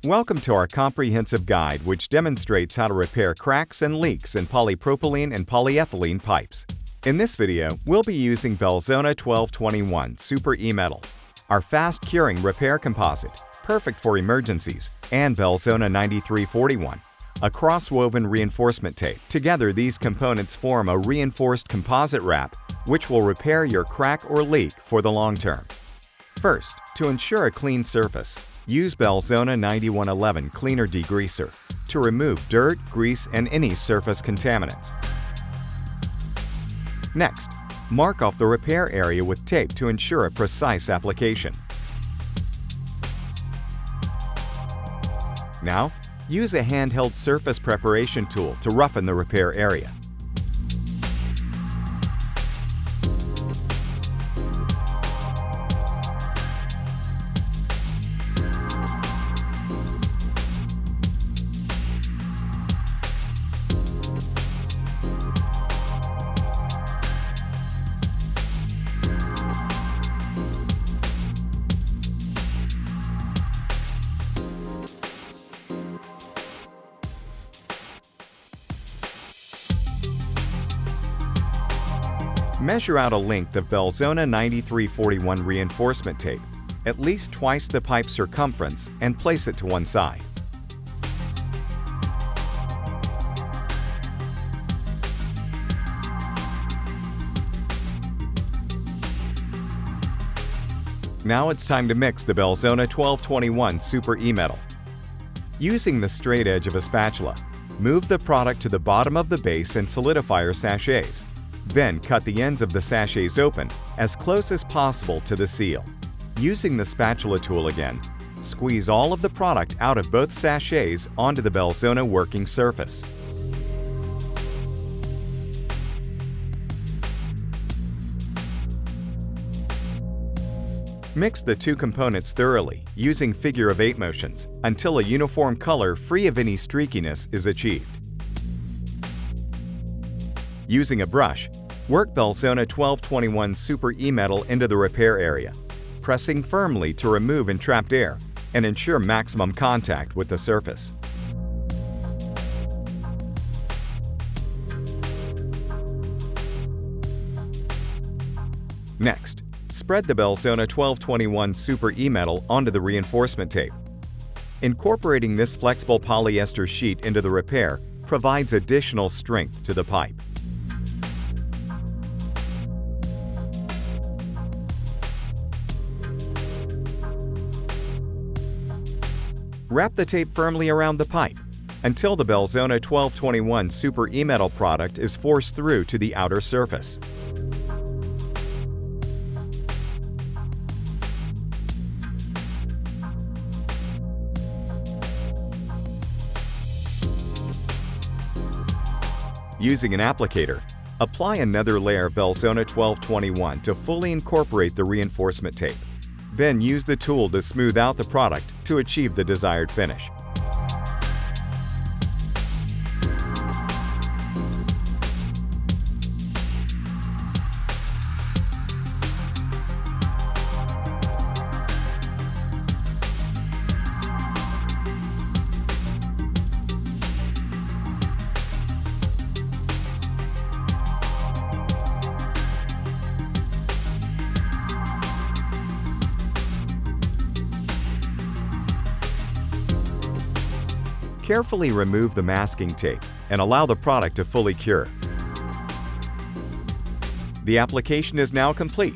Welcome to our comprehensive guide which demonstrates how to repair cracks and leaks in polypropylene and polyethylene pipes. In this video, we'll be using Belzona 1221 Super E-Metal, our fast-curing repair composite, perfect for emergencies, and Belzona 9341, a cross-woven reinforcement tape. Together, these components form a reinforced composite wrap which will repair your crack or leak for the long term. First, to ensure a clean surface, use Belzona 9111 Cleaner Degreaser to remove dirt, grease, and any surface contaminants. Next, mark off the repair area with tape to ensure a precise application. Now, use a handheld surface preparation tool to roughen the repair area. Measure out a length of Belzona 9341 reinforcement tape, at least twice the pipe circumference, and place it to one side. Now it's time to mix the Belzona 1221 Super E-Metal. Using the straight edge of a spatula, move the product to the bottom of the base and solidifier sachets. Then cut the ends of the sachets open as close as possible to the seal. Using the spatula tool again, squeeze all of the product out of both sachets onto the Belzona working surface. Mix the two components thoroughly using figure-of-8 motions until a uniform color free of any streakiness is achieved. Using a brush, work Belzona 1221 Super E-Metal into the repair area, pressing firmly to remove entrapped air and ensure maximum contact with the surface. Next, spread the Belzona 1221 Super E-Metal onto the reinforcement tape. Incorporating this flexible polyester sheet into the repair provides additional strength to the pipe. Wrap the tape firmly around the pipe until the Belzona 1221 Super E-Metal product is forced through to the outer surface. Using an applicator, apply another layer of Belzona 1221 to fully incorporate the reinforcement tape. Then use the tool to smooth out the product to achieve the desired finish. Carefully remove the masking tape and allow the product to fully cure. The application is now complete.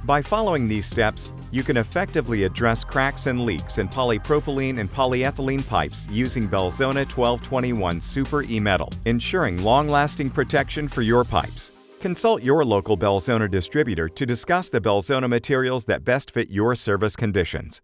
By following these steps, you can effectively address cracks and leaks in polypropylene and polyethylene pipes using Belzona 1221 Super E-Metal, ensuring long-lasting protection for your pipes. Consult your local Belzona distributor to discuss the Belzona materials that best fit your service conditions.